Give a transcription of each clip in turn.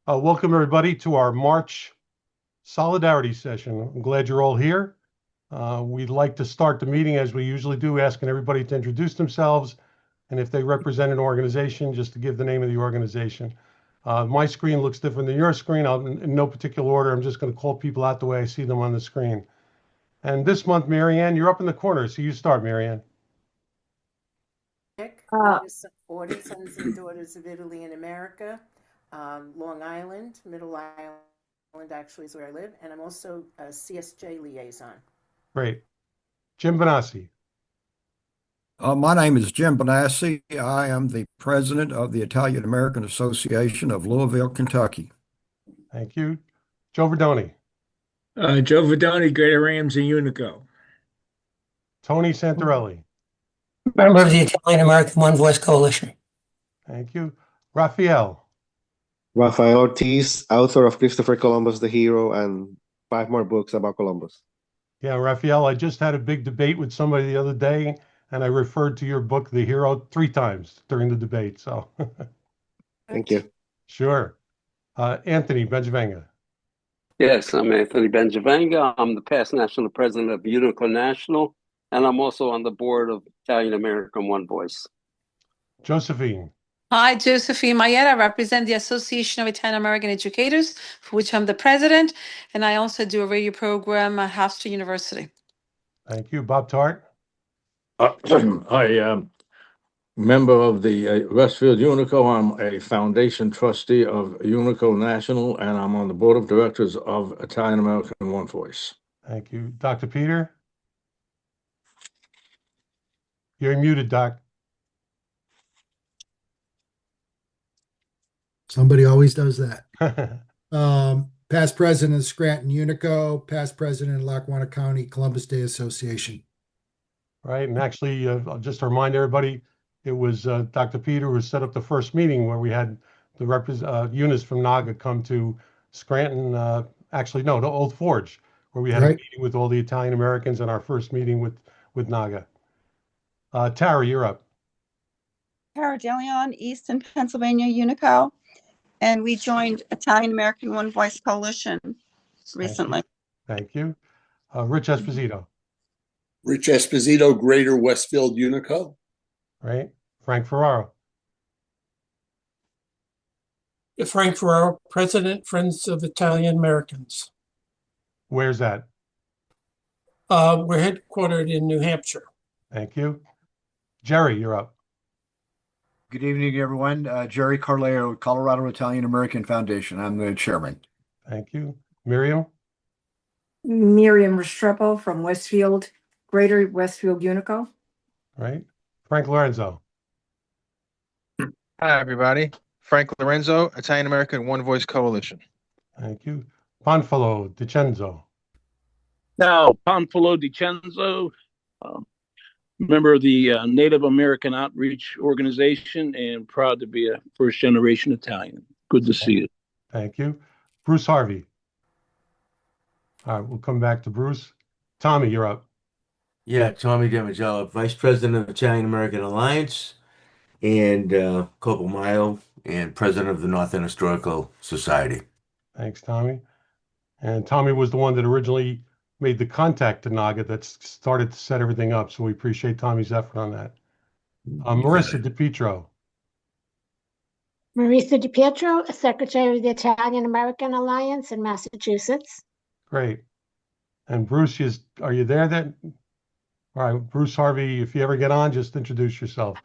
Welcome everybody to our March Solidarity session. I'm glad you're all here. We'd like to start the meeting as we usually do, asking everybody to introduce themselves and if they represent an organization, just to give the name of the organization. My screen looks different than your screen. In no particular order. I'm just going to call people out the way I see them on the screen. And this month, Marianne, you're up in the corner, so you start, Marianne. Order Sons and Daughters of Italy in America, Long Island, Middle Island actually is where I live, and I'm also a CSJ liaison. Great. Jim Benassi. My name is Jim Benassi. I am the president of the Italian American Association of Louisville, Kentucky. Thank you. Joe Verdoni. Joe Verdoni, Greater Ramsey, Unico. Tony Santarelli. Member of the Italian American One Voice Coalition. Thank you. Raphael. Rafael Ortiz, author of Christopher Columbus the Hero and 5 more books about Columbus. Yeah, Raphael, I just had a big debate with somebody the other day, and I referred to your book, The Hero, 3 times during the debate. So, Thank you. Sure. Anthony Benjavenga. Yes, I'm Anthony Benjavenga. I'm the past national president of Unico National, and I'm also on the board of Italian American One Voice. Josephine. Hi, Josephine Mayetta. I represent the Association of Italian American Educators, for which I'm the president, and I also do a radio program at Hofstra University. Thank you. Bob Tart. I am member of the Westfield Unico. I'm a foundation trustee of Unico National, and I'm on the board of directors of Italian American One Voice. Thank you. Dr. Peter. You're muted, Doc. Somebody always does that. Past president of Scranton Unico, past president of Lackawanna County Columbus Day Association. Right. And actually, just to remind everybody, it was Dr. Peter who set up the first meeting where we had the units from NAGA come to Scranton, actually, no, to Old Forge, where we had a meeting with all the Italian Americans and our first meeting with NAGA. Tara, you're up. Tara DeLeon, Easton, Pennsylvania, Unico. And we joined Italian American One Voice Coalition recently. Thank you. Rich Esposito. Rich Esposito, Greater Westfield Unico. Right. Frank Ferraro. Frank Ferraro, President, Friends of Italian Americans. Where's that? We're headquartered in New Hampshire. Thank you. Jerry, you're up. Good evening, everyone. Jerry Carleo, Colorado Italian American Foundation. I'm the chairman. Thank you. Miriam? Miriam Restrepo from Westfield, Greater Westfield Unico. Right. Frank Lorenzo. Hi, everybody. Frank Lorenzo, Italian American One Voice Coalition. Thank you. Panfilo DiCenzo. Now, Panfilo DiCenzo, member of the Native American Outreach Organization and proud to be a first-generation Italian. Good to see you. Thank you. Bruce Harvey. All right, we'll come back to Bruce. Tommy, you're up. Yeah, Tommy DeMagello, Vice President of Italian American Alliance and Copomayo and President of the North End Historical Society. Thanks, Tommy. And Tommy was the one that originally made the contact to NAGA that started to set everything up. So we appreciate Tommy's effort on that. Marissa DiPietro. Marisa DiPietro, Secretary of the Italian American Alliance in Massachusetts. Great. And Bruce, are you there then? All right, Bruce Harvey, if you ever get on, just introduce yourself.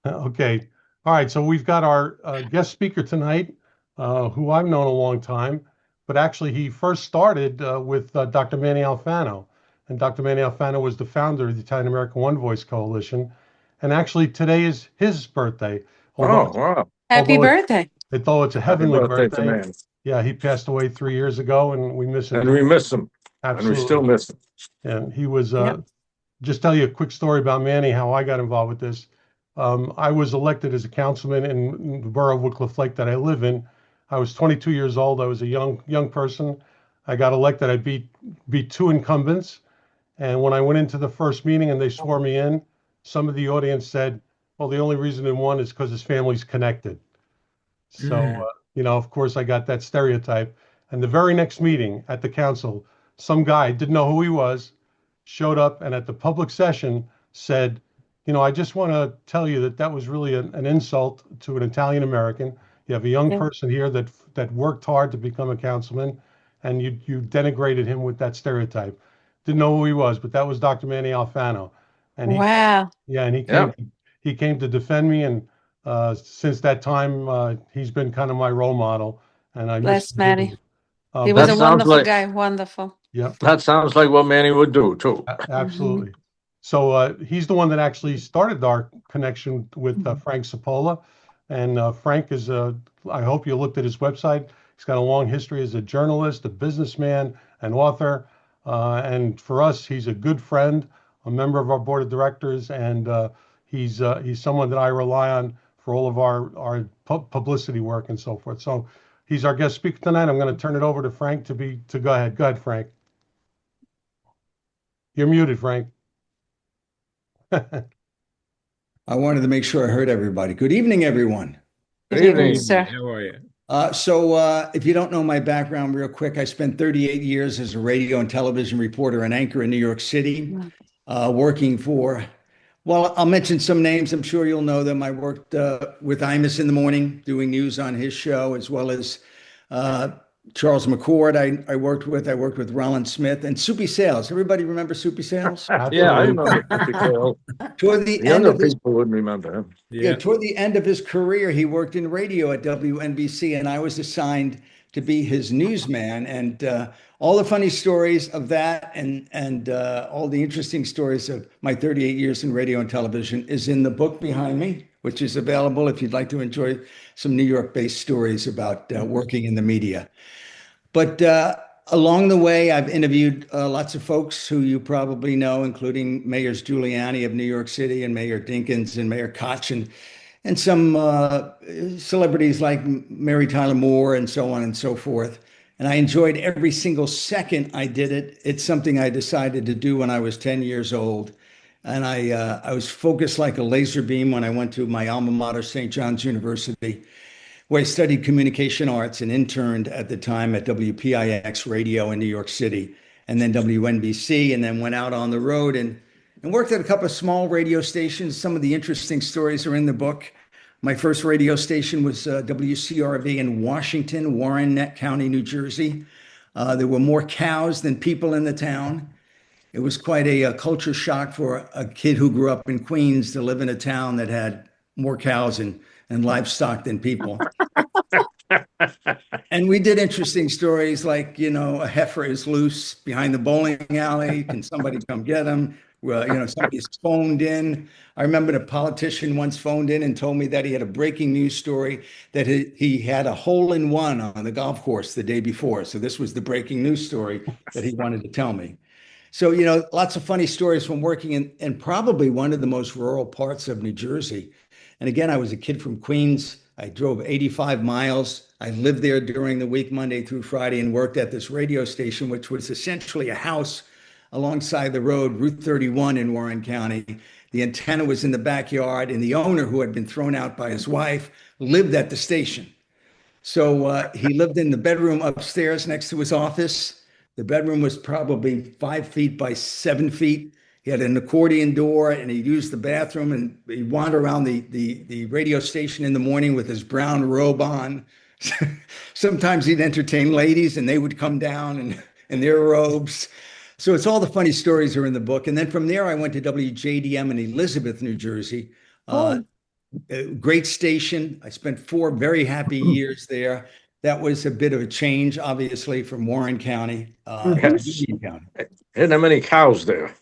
Okay. All right, so we've got our guest speaker tonight, who I've known a long time, but actually he first started with Dr. Manny Alfano. And Dr. Manny Alfano was the founder of the Italian American One Voice Coalition. And actually today is his birthday. Wow. Happy birthday. Although it's a heavenly birthday. To man. Yeah, he passed away 3 years ago and we miss him. And we miss him. Absolutely. And we still miss him. And he was, just tell you a quick story about Manny, how I got involved with this. I was elected as a councilman in the borough of Wickliffe Lake that I live in. I was 22 years old. I was a young person. I got elected. I beat 2 incumbents. And when I went into the first meeting and they swore me in, some of the audience said, well, the only reason they won is because his family's connected. So of course, I got that stereotype. And the very next meeting at the council, some guy, didn't know who he was, showed up and at the public session said, I just want to tell you that was really an insult to an Italian American. You have a young Yeah. person here that worked hard to become a councilman, and you denigrated him with that stereotype. Didn't know who he was, but that was Dr. Manny Alfano. And Wow. and he came to defend me, and since that time, he's been kind of my role model, and I miss Bless him Manny. dearly. He was But a wonderful guy. Wonderful. yeah, That sounds like what Manny would do too. absolutely. So he's the one that actually started our connection with Frank Cipolla, and Frank is I hope you looked at his website. He's got a long history as a journalist, a businessman, an author, and for us, he's a good friend, a member of our board of directors, and he's someone that I rely on for all of our publicity work and so forth. So he's our guest speaker tonight. I'm going to turn it over to Frank to go ahead. Go ahead, Frank. You're muted, Frank. I wanted to make sure I heard everybody. Good evening, everyone. Good evening, sir. How are you? If you don't know my background real quick, I spent 38 years as a radio and television reporter and anchor in New York City, working for, well, I'll mention some names. I'm sure you'll know them. I worked with Imus in the morning, doing news on his show, as well as Charles McCord. I worked with Roland Smith and Soupy Sales. Everybody remember Soupy Sales? Yeah, I remember Soupy Sales. Toward the end Younger of his people wouldn't remember him. toward the end of his career, he worked in radio at WNBC, and I was assigned to be his newsman. And all the funny stories of that and all the interesting stories of my 38 years in radio and television is in the book behind me, which is available if you'd like to enjoy some New York-based stories about working in the media. But along the way, I've interviewed lots of folks who you probably know, including Mayors Giuliani of New York City and Mayor Dinkins and Mayor Koch and some celebrities like Mary Tyler Moore and so on and so forth. And I enjoyed every single second I did it. It's something I decided to do when I was 10 years old. And I was focused like a laser beam when I went to my alma mater, St. John's University, where I studied communication arts and interned at the time at WPIX Radio in New York City, and then WNBC, and then went out on the road and worked at a couple of small radio stations. Some of the interesting stories are in the book. My first radio station was WCRV in Washington, Warren County, New Jersey. There were more cows than people in the town. It was quite a culture shock for a kid who grew up in Queens to live in a town that had more cows and livestock than people. And we did interesting stories like, a heifer is loose behind the bowling alley. Can somebody come get him? Well, somebody's phoned in. I remember a politician once phoned in and told me that he had a breaking news story that he had a hole in one on the golf course the day before. So this was the breaking news story that he wanted to tell me. So, lots of funny stories from working in probably one of the most rural parts of New Jersey. And again, I was a kid from Queens. I drove 85 miles. I lived there during the week, Monday through Friday, and worked at this radio station, which was essentially a house alongside the road, Route 31 in Warren County. The antenna was in the backyard, and the owner, who had been thrown out by his wife, lived at the station. So he lived in the bedroom upstairs next to his office. The bedroom was probably 5 feet by 7 feet. He had an accordion door, and he used the bathroom, and he'd wander around the radio station in the morning with his brown robe on. Sometimes he'd entertain ladies, and they would come down in their robes. So it's all the funny stories are in the book. And then from there, I went to WJDM in Elizabeth, New Jersey. A great station. I spent 4 very happy years there. That was a bit of a change, obviously, from Warren County, Union County. Isn't there many cows there?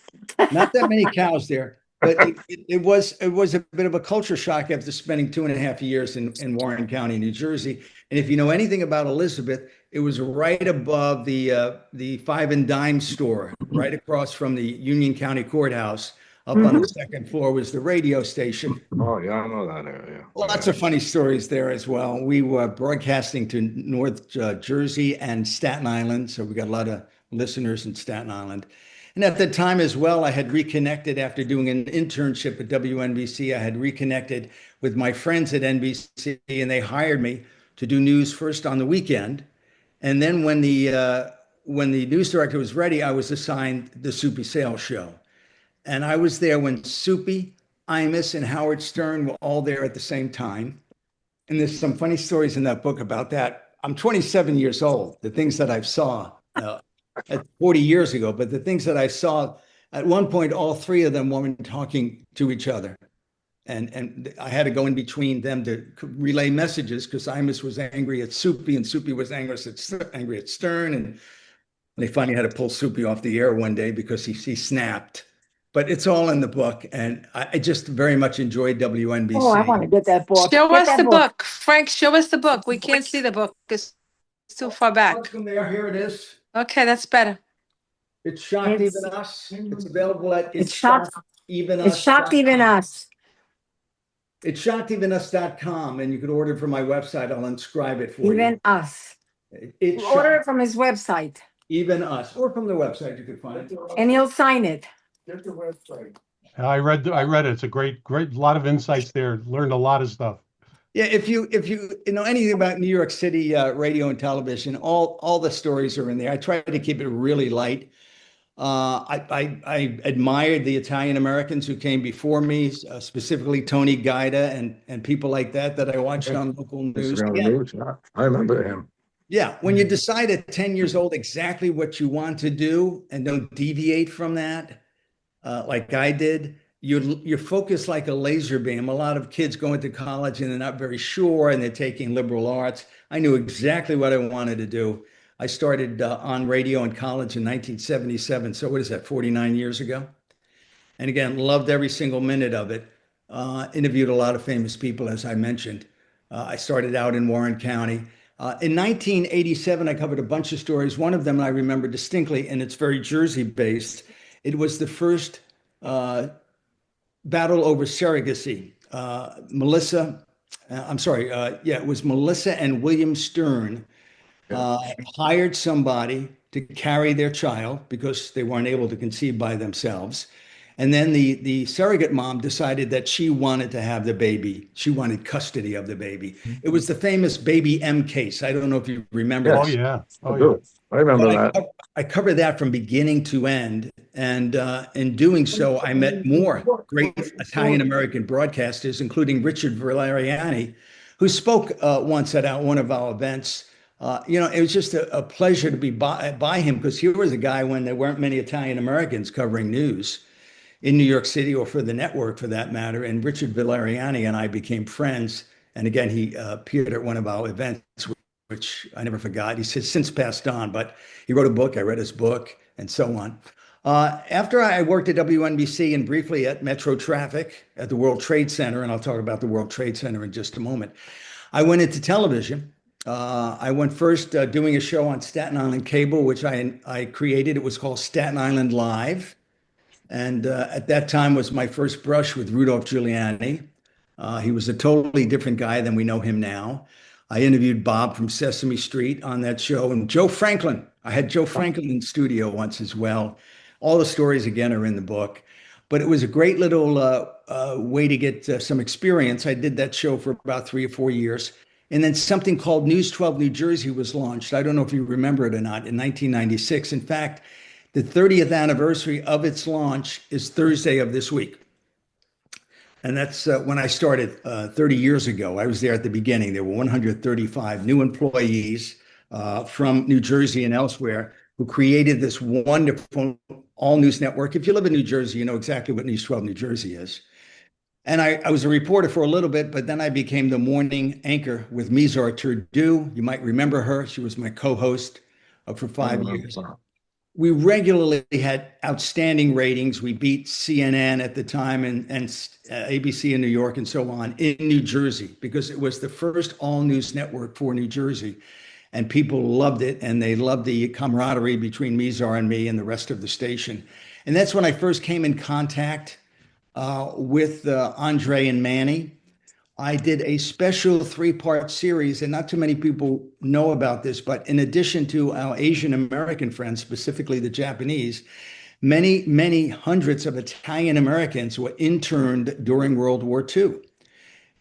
Not that many cows there, but it was a bit of a culture shock after spending 2.5 years in Warren County, New Jersey. And if you know anything about Elizabeth, it was right above the Five and Dime store, right across from the Union County Courthouse. Up on the second floor was the radio station. Oh, yeah, I know that area. Lots of funny stories there as well. We were broadcasting to North Jersey and Staten Island, so we got a lot of listeners in Staten Island. And at the time as well, I had reconnected after doing an internship at WNBC. I had reconnected with my friends at NBC, and they hired me to do news first on the weekend. And then when the news director was ready, I was assigned the Soupy Sales show. And I was there when Soupy, Imus, and Howard Stern were all there at the same time. And there's some funny stories in that book about that. I'm 27 years old. The things that I saw at 40 years ago, but the things that I saw at one point, all three of them weren't talking to each other. And I had to go in between them to relay messages because Imus was angry at Soupy and Soupy was angry at Stern. And they finally had to pull Soupy off the air one day because he snapped. But it's all in the book. And I just very much enjoyed WNBC. Oh, I want to get that book. Show Get us that the book. book. Frank, show us the book. We can't see the book. It's too far back. From there, here it is. Okay, that's better. It's Shocked It's- Even Us. It's available at It's shocked. Even It's shocked even us. It's shockedevenus.com, and you could order it from my website. I'll inscribe it for you. Even us. It's Order it from his website, Even Us, or from the website you could find it. and he'll sign it. I read it. It's a great lot of insights there. Learned a lot of stuff. Yeah, if you know anything about New York City radio and television, all the stories are in there. I try to keep it really light. I admired the Italian Americans who came before me, specifically Tony Guida and people like that I watched on local news. I remember him. Yeah, when you decide at 10 years old exactly what you want to do and don't deviate from that, like I did, you're focused like a laser beam. A lot of kids go into college and they're not very sure and they're taking liberal arts. I knew exactly what I wanted to do. I started on radio in college in 1977. So what is that, 49 years ago? And again, loved every single minute of it. Interviewed a lot of famous people, as I mentioned. I started out in Warren County. In 1987, I covered a bunch of stories. One of them I remember distinctly, and it's very Jersey-based. It was the first battle over surrogacy. It was Melissa and William Stern hired somebody to carry their child because they weren't able to conceive by themselves. And then the surrogate mom decided that she wanted to have the baby. She wanted custody of the baby. It was the famous Baby M case. I don't know if you remember. Yes. this. Oh yeah. Oh yeah. I remember that. I covered that from beginning to end. And in doing so, I met more great Italian-American broadcasters, including Richard Valeriani, who spoke once at one of our events. It was just a pleasure to be by him because he was a guy when there weren't many Italian-Americans covering news in New York City or for the network for that matter. And Richard Valeriani and I became friends. And again, he appeared at one of our events, which I never forgot. He's since passed on, but he wrote a book. I read his book and so on. After I worked at WNBC and briefly at Metro Traffic at the World Trade Center, and I'll talk about the World Trade Center in just a moment, I went into television. I went first doing a show on Staten Island Cable, which I created. It was called Staten Island Live. And at that time was my first brush with Rudolph Giuliani. He was a totally different guy than we know him now. I interviewed Bob from Sesame Street on that show, and Joe Franklin. I had Joe Franklin in studio once as well. All the stories, again, are in the book. But it was a great little way to get some experience. I did that show for about 3 or 4 years. And then something called News 12 New Jersey was launched. I don't know if you remember it or not, in 1996. In fact, the 30th anniversary of its launch is Thursday of this week. And that's when I started 30 years ago. I was there at the beginning. There were 135 new employees from New Jersey and elsewhere who created this wonderful all-news network. If you live in New Jersey, you know exactly what News 12 New Jersey is. And I was a reporter for a little bit, but then I became the morning anchor with Mizar Turdu. You might remember her. She was my co-host for 5 years. We regularly had outstanding ratings. We beat CNN at the time and ABC in New York and so on in New Jersey because it was the first all-news network for New Jersey. And people loved it, and they loved the camaraderie between Mizar and me and the rest of the station. And that's when I first came in contact with Andre and Manny. I did a special 3-part series, and not too many people know about this, but in addition to our Asian American friends, specifically the Japanese, many, many hundreds of Italian Americans were interned during World War II.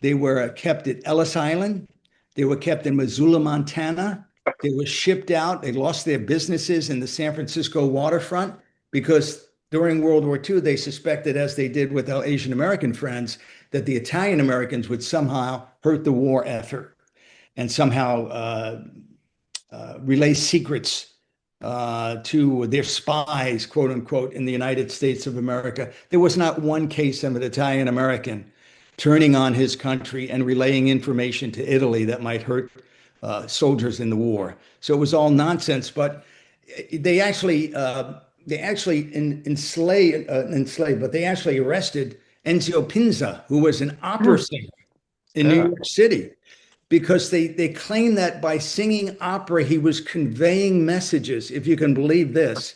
They were kept at Ellis Island. They were kept in Missoula, Montana. They were shipped out. They lost their businesses in the San Francisco waterfront because during World War II, they suspected, as they did with our Asian American friends, that the Italian Americans would somehow hurt the war effort and somehow relay secrets to their spies, quote unquote, in the United States of America. There was not one case of an Italian American turning on his country and relaying information to Italy that might hurt soldiers in the war. So it was all nonsense. But they actually enslaved, but they actually arrested Enzio Pinza, who was an opera singer in New York City, because they claim that by singing opera, he was conveying messages, if you can believe this,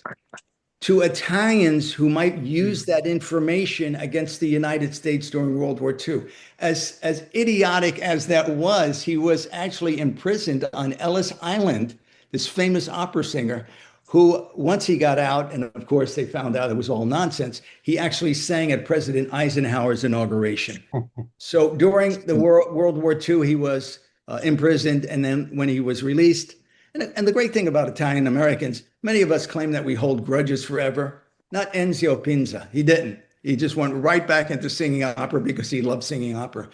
to Italians who might use that information against the United States during World War II. As idiotic as that was, he was actually imprisoned on Ellis Island, this famous opera singer, who, once he got out, and of course they found out it was all nonsense, he actually sang at President Eisenhower's inauguration. So during the World War II, he was imprisoned, and then when he was released, and the great thing about Italian Americans, many of us claim that we hold grudges forever. Not Enzio Pinza. He didn't. He just went right back into singing opera because he loved singing opera.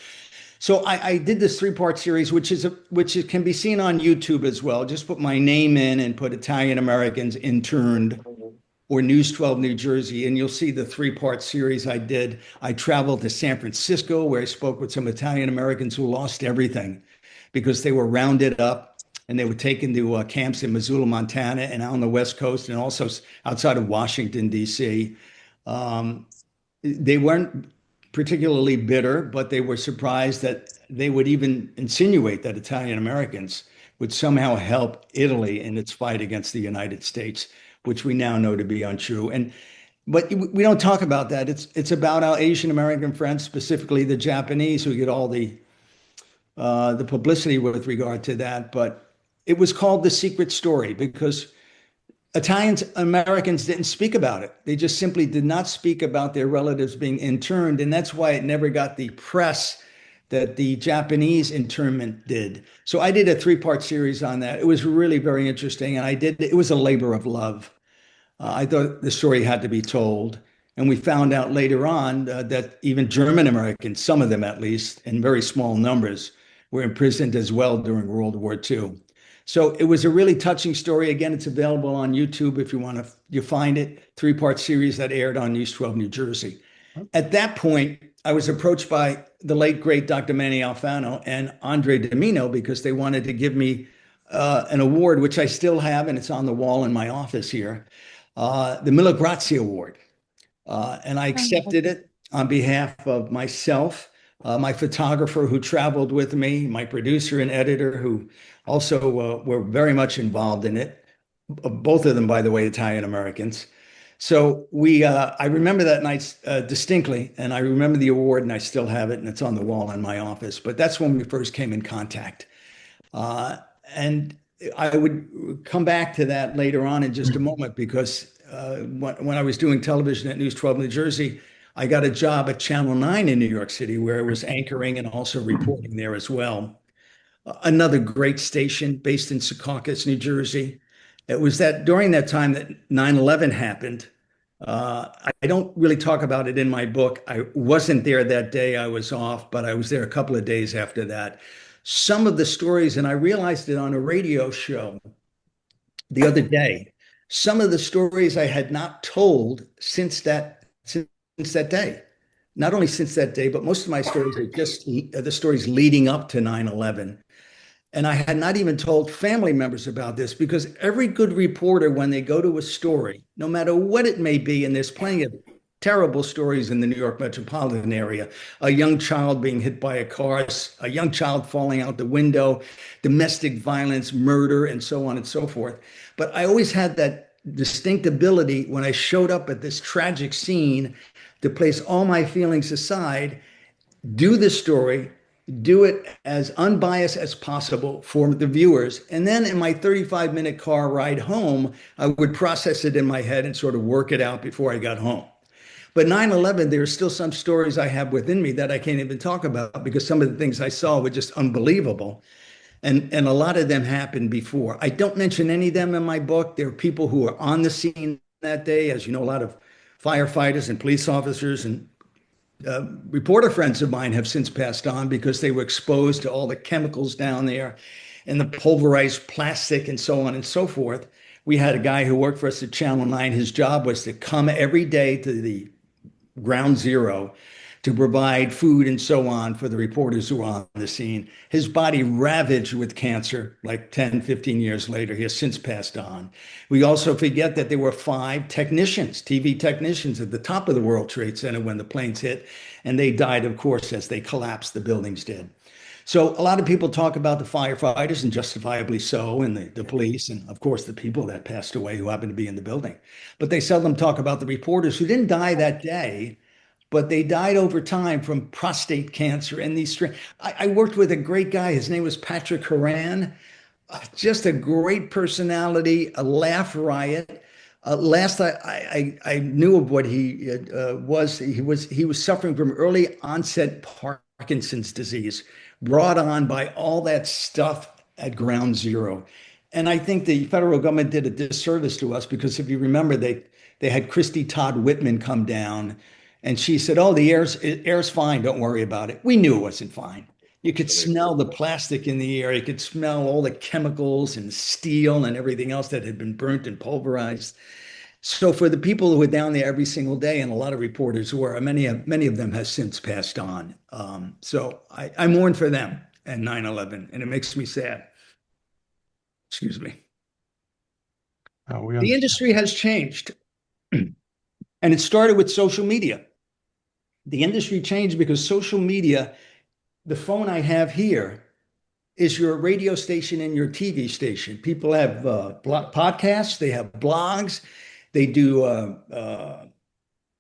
So I did this 3-part series, which can be seen on YouTube as well. Just put my name in and put Italian Americans interned or News 12 New Jersey, and you'll see the 3-part series I did. I traveled to San Francisco, where I spoke with some Italian Americans who lost everything because they were rounded up and they were taken to camps in Missoula, Montana, and out on the West Coast, and also outside of Washington, D.C. They weren't particularly bitter, but they were surprised that they would even insinuate that Italian Americans would somehow help Italy in its fight against the United States, which we now know to be untrue. But we don't talk about that. It's about our Asian American friends, specifically the Japanese, who get all the publicity with regard to that. But it was called The Secret Story because Italian Americans didn't speak about it. They just simply did not speak about their relatives being interned. And that's why it never got the press that the Japanese internment did. So I did a 3-part series on that. It was really very interesting. And it was a labor of love. I thought the story had to be told. And we found out later on that even German Americans, some of them at least, in very small numbers, were imprisoned as well during World War II. So it was a really touching story. Again, it's available on YouTube if you find it. 3-part series that aired on News 12 New Jersey. At that point, I was approached by the late, great Dr. Manny Alfano and Andre Domino because they wanted to give me an award, which I still have, and it's on the wall in my office here, the Mille Grazie Award. And I accepted it on behalf of myself, my photographer who traveled with me, my producer and editor who also were very much involved in it. Both of them, by the way, Italian Americans. So I remember that night distinctly, and I remember the award, and I still have it, and it's on the wall in my office. But that's when we first came in contact. And I would come back to that later on in just a moment because when I was doing television at News 12 New Jersey, I got a job at Channel 9 in New York City where I was anchoring and also reporting there as well. Another great station based in Secaucus, New Jersey. It was during that time that 9/11 happened. I don't really talk about it in my book. I wasn't there that day. I was off, but I was there a couple of days after that. Some of the stories, and I realized it on a radio show the other day, some of the stories I had not told since that day. Not only since that day, but most of my stories are just the stories leading up to 9/11. And I had not even told family members about this because every good reporter, when they go to a story, no matter what it may be, and there's plenty of terrible stories in the New York metropolitan area, a young child being hit by a car, a young child falling out the window, domestic violence, murder, and so on and so forth. But I always had that distinct ability when I showed up at this tragic scene to place all my feelings aside, do the story, do it as unbiased as possible for the viewers. And then in my 35-minute car ride home, I would process it in my head and sort of work it out before I got home. But 9/11, there are still some stories I have within me that I can't even talk about because some of the things I saw were just unbelievable. And a lot of them happened before. I don't mention any of them in my book. There are people who were on the scene that day. As you know, a lot of firefighters and police officers and reporter friends of mine have since passed on because they were exposed to all the chemicals down there and the pulverized plastic and so on and so forth. We had a guy who worked for us at Channel 9. His job was to come every day to the ground zero to provide food and so on for the reporters who were on the scene. His body ravaged with cancer like 10, 15 years later. He has since passed on. We also forget that there were 5 technicians, TV technicians at the top of the World Trade Center when the planes hit, and they died, of course, as they collapsed, the buildings did. So a lot of people talk about the firefighters, and justifiably so, and the police, and of course the people that passed away who happened to be in the building. But they seldom talk about the reporters who didn't die that day, but they died over time from prostate cancer. And I worked with a great guy. His name was Patrick Horan. Just a great personality, a laugh riot. Last I knew of what he was, he was suffering from early onset Parkinson's disease, brought on by all that stuff at ground zero. And I think the federal government did a disservice to us because if you remember, they had Christy Todd Whitman come down and she said, oh, the air's fine. Don't worry about it. We knew it wasn't fine. You could smell the plastic in the air. You could smell all the chemicals and steel and everything else that had been burnt and pulverized. So for the people who were down there every single day, and a lot of reporters were, many of them have since passed on. So I mourn for them at 9/11, and it makes me sad. Excuse me. The industry has changed, and it started with social media. The industry changed because social media, the phone I have here, is your radio station and your TV station. People have podcasts, they have blogs, they do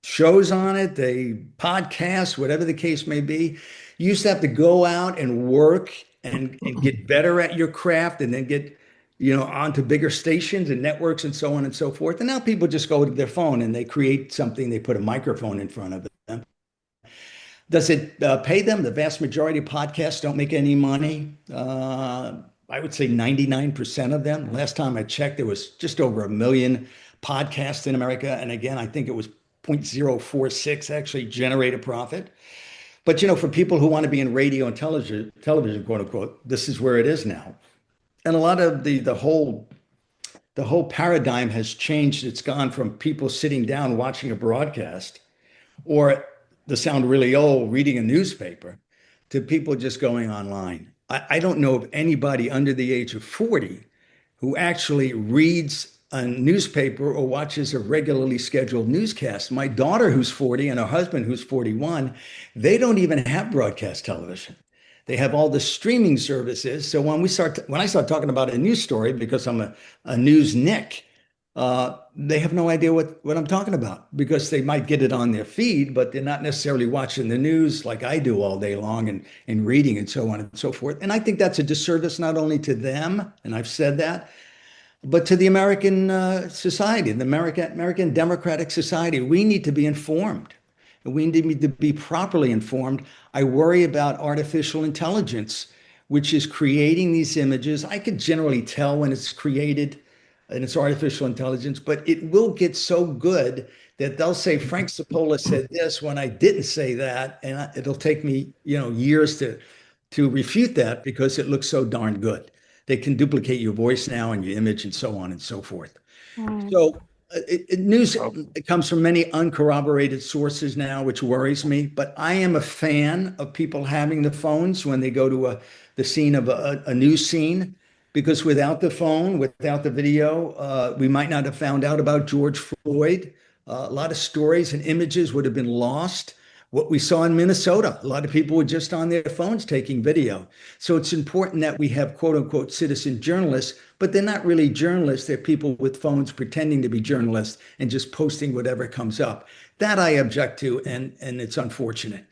shows on it, they podcast, whatever the case may be. You used to have to go out and work and get better at your craft and then get onto bigger stations and networks and so on and so forth. And now people just go to their phone and they create something, they put a microphone in front of them. Does it pay them? The vast majority of podcasts don't make any money. I would say 99% of them. Last time I checked, there was just over 1 million podcasts in America. And again, I think it was 0.046 actually generate a profit. But, for people who want to be in radio and television, quote unquote, this is where it is now. And a lot of the whole paradigm has changed. It's gone from people sitting down watching a broadcast or, to sound really old, reading a newspaper, to people just going online. I don't know of anybody under the age of 40 who actually reads a newspaper or watches a regularly scheduled newscast. My daughter, who's 40, and her husband, who's 41, they don't even have broadcast television. They have all the streaming services. So when I start talking about a news story, because I'm a news nick, they have no idea what I'm talking about because they might get it on their feed, but they're not necessarily watching the news like I do all day long and reading and so on and so forth. And I think that's a disservice not only to them, and I've said that, but to the American society, the American democratic society. We need to be informed. We need to be properly informed. I worry about artificial intelligence, which is creating these images. I could generally tell when it's created and it's artificial intelligence, but it will get so good that they'll say Frank Cipolla said this when I didn't say that, and it'll take me, years to refute that because it looks so darn good. They can duplicate your voice now and your image and so on and so forth. So news it comes from many uncorroborated sources now, which worries me. But I am a fan of people having the phones when they go to the scene of a news scene. Because without the phone, without the video, we might not have found out about George Floyd. A lot of stories and images would have been lost. What we saw in Minnesota, a lot of people were just on their phones taking video. So it's important that we have quote unquote citizen journalists, but they're not really journalists. They're people with phones pretending to be journalists and just posting whatever comes up. That I object to, and it's unfortunate.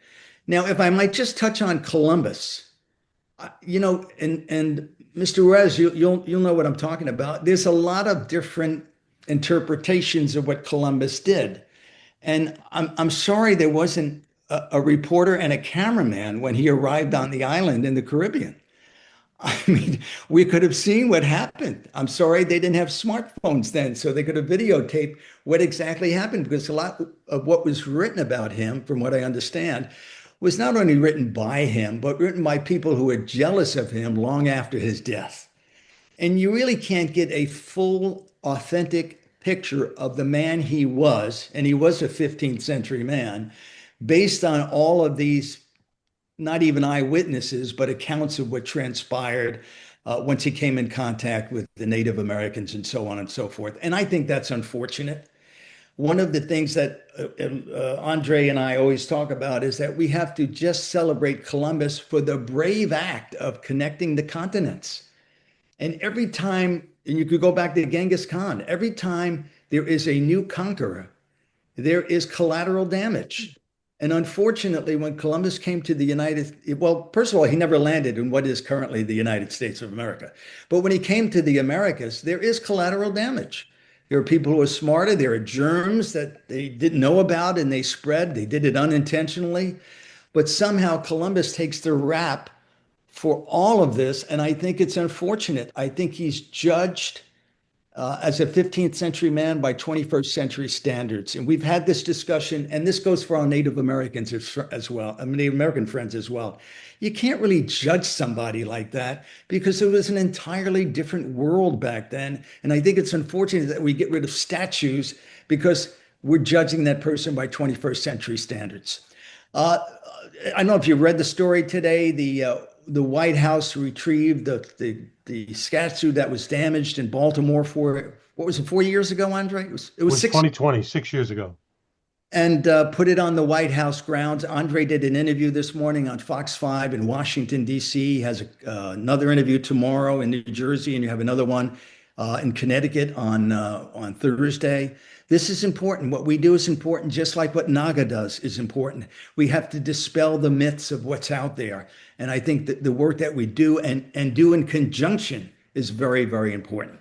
Now, if I might just touch on Columbus, and Mr. Rez, you'll know what I'm talking about. There's a lot of different interpretations of what Columbus did. And I'm sorry there wasn't a reporter and a cameraman when he arrived on the island in the Caribbean. I mean, we could have seen what happened. I'm sorry they didn't have smartphones then, so they could have videotaped what exactly happened, because a lot of what was written about him, from what I understand, was not only written by him, but written by people who were jealous of him long after his death. And you really can't get a full, authentic picture of the man he was, and he was a 15th century man, based on all of these, not even eyewitnesses, but accounts of what transpired once he came in contact with the Native Americans and so on and so forth. And I think that's unfortunate. One of the things that Andre and I always talk about is that we have to just celebrate Columbus for the brave act of connecting the continents. And every time, and you could go back to Genghis Khan, every time there is a new conqueror, there is collateral damage. And unfortunately, when Columbus came to the well, first of all, he never landed in what is currently the United States of America. But when he came to the Americas, there is collateral damage. There are people who are smarter. There are germs that they didn't know about and they spread. They did it unintentionally. But somehow Columbus takes the rap for all of this. And I think it's unfortunate. I think he's judged as a 15th century man by 21st century standards. And we've had this discussion, and this goes for our Native Americans as well, Native American friends as well. You can't really judge somebody like that because it was an entirely different world back then. And I think it's unfortunate that we get rid of statues because we're judging that person by 21st century standards. I don't know if you read the story today. The White House retrieved the statue that was damaged in Baltimore for, what was it, 4 years ago, Andre? It was 2020, 6 years ago. And put it on the White House grounds. Andre did an interview this morning on Fox 5 in Washington, D.C. He has another interview tomorrow in New Jersey, and you have another one in Connecticut on Thursday. This is important. What we do is important, just like what NAGA does is important. We have to dispel the myths of what's out there. And I think that the work that we do and do in conjunction is very, very important.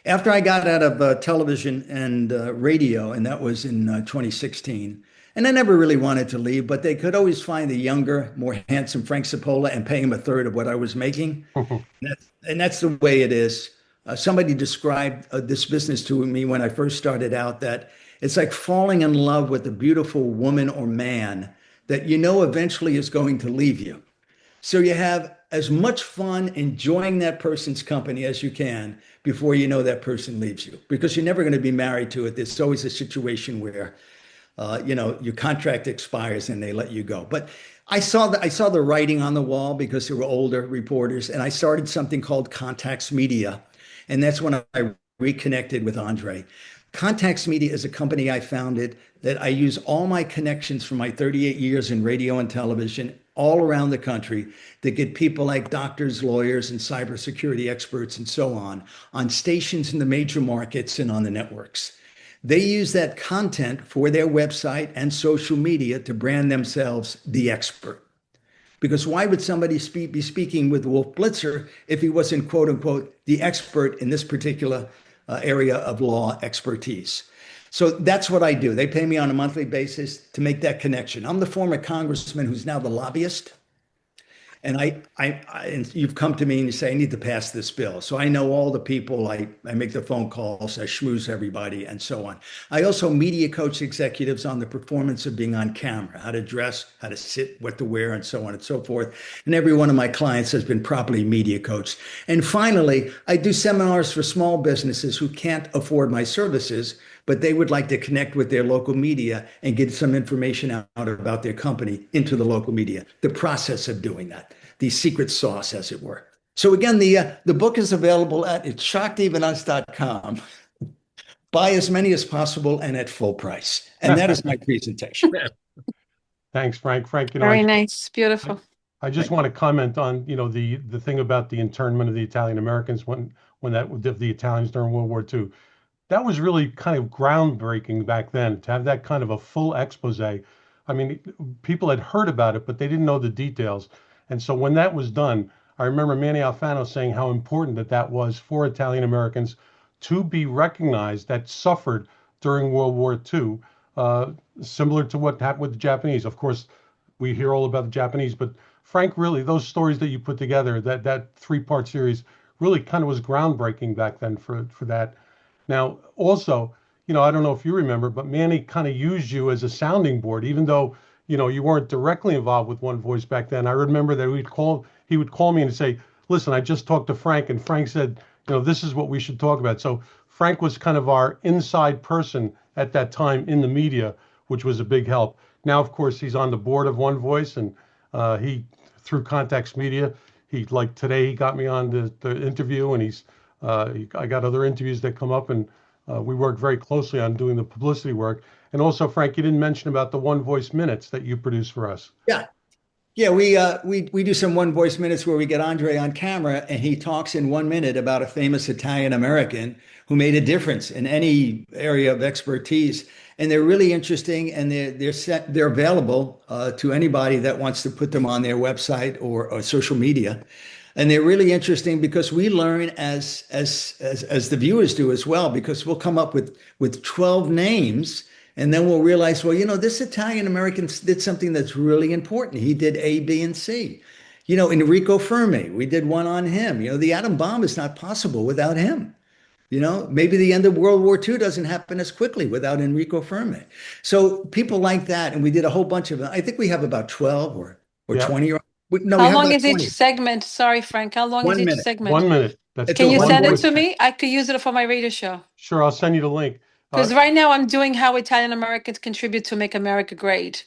After I got out of television and radio, and that was in 2016, and I never really wanted to leave, but they could always find a younger, more handsome Frank Cipolla and pay him a third of what I was making. And that's the way it is. Somebody described this business to me when I first started out, that it's like falling in love with a beautiful woman or man that you know eventually is going to leave you. So you have as much fun enjoying that person's company as you can before you know that person leaves you, because you're never going to be married to it. There's always a situation where, your contract expires and they let you go. But I saw the writing on the wall because there were older reporters, and I started something called Contacts Media. And that's when I reconnected with Andre. Contacts Media is a company I founded that I use all my connections from my 38 years in radio and television all around the country to get people like doctors, lawyers, and cybersecurity experts and so on stations in the major markets and on the networks. They use that content for their website and social media to brand themselves the expert. Because why would somebody be speaking with Wolf Blitzer if he wasn't, quote unquote, the expert in this particular area of law expertise? So that's what I do. They pay me on a monthly basis to make that connection. I'm the former congressman who's now the lobbyist. And and you've come to me and you say, I need to pass this bill. So I know all the people, I make the phone calls, I schmooze everybody and so on. I also media coach executives on the performance of being on camera, how to dress, how to sit, what to wear, and so on and so forth. And every one of my clients has been properly media coached. And finally, I do seminars for small businesses who can't afford my services, but they would like to connect with their local media and get some information out about their company into the local media. The process of doing that, the secret sauce, as it were. So again, the book is available at itshockedevenus.com. Buy as many as possible and at full price. And that is my presentation. Thanks, Frank. Frank, Very nice, beautiful. I just want to comment on, the thing about the internment of the Italian Americans when the Italians during World War II. That was really kind of groundbreaking back then, to have that kind of a full expose. I mean, people had heard about it, but they didn't know the details. And so when that was done, I remember Manny Alfano saying how important that was for Italian Americans to be recognized that suffered during World War II, similar to what happened with the Japanese. Of course, we hear all about the Japanese. But Frank, really, those stories that you put together, that three-part series, really kind of was groundbreaking back then for that. Now, also, I don't know if you remember, but Manny kind of used you as a sounding board, even though, you weren't directly involved with One Voice back then. I remember that he would call me and say, listen, I just talked to Frank, and Frank said, this is what we should talk about. So Frank was kind of our inside person at that time in the media, which was a big help. Now, of course, he's on the board of One Voice, and he, through Context Media, like today, he got me on the interview, and I got other interviews that come up, and we work very closely on doing the publicity work. And also, Frank, you didn't mention about the One Voice minutes that you produce for us. Yeah. Yeah, we do some One Voice minutes where we get Andre on camera and he talks in 1 minute about a famous Italian American who made a difference in any area of expertise. And they're really interesting, and they're available to anybody that wants to put them on their website or social media. And they're really interesting because we learn as the viewers do as well, because we'll come up with 12 names. And then we'll realize, well, this Italian American did something that's really important. He did A, B, and C. Enrico Fermi, we did one on him. The atom bomb is not possible without him. Maybe the end of World War II doesn't happen as quickly without Enrico Fermi. So people like that, and we did a whole bunch of them. I think we have about 12 or 20. No, How long is each segment? Sorry, Frank. How long is each 1 minute. segment? 1 minute. Can you send it to me? I could use it for my radio show. Sure, I'll send you the link. Because right now I'm doing how Italian Americans contribute to make America great.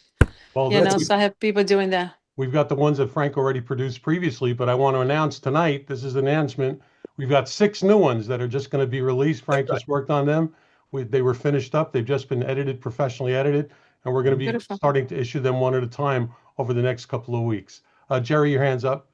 Well, So I have people doing that. We've got the ones that Frank already produced previously, but I want to announce tonight, this is an announcement. We've got 6 new ones that are just going to be released. Frank just worked on them. They were finished up. They've just been edited, professionally edited, and we're going to be starting to issue them one at a time over the next couple of weeks. Jerry, your hand's up.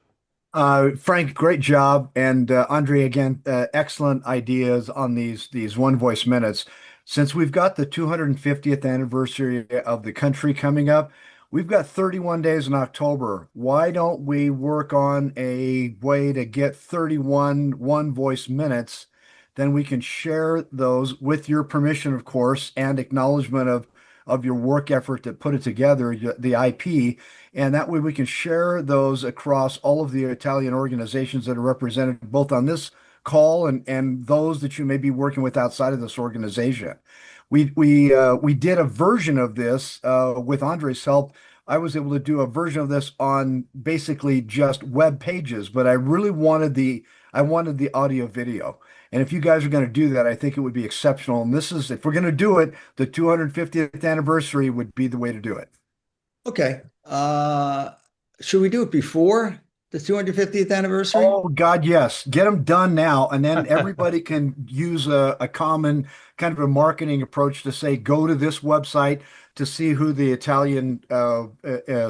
Frank, great job. And Andre, again, excellent ideas on these One Voice minutes. Since we've got the 250th anniversary of the country coming up, we've got 31 days in October. Why don't we work on a way to get 31 One Voice minutes? Then we can share those with your permission, of course, and acknowledgement of your work effort to put it together, the IP. And that way we can share those across all of the Italian organizations that are represented both on this call and those that you may be working with outside of this organization. We did a version of this with Andre's help. I was able to do a version of this on basically just web pages, but I really wanted the audio video. And if you guys are going to do that, I think it would be exceptional. And if we're going to do it, the 250th anniversary would be the way to do it. Okay. Should we do it before the 250th anniversary? Oh, God, yes. Get them done now. And then everybody can use a common kind of a marketing approach to say, go to this website to see who the Italian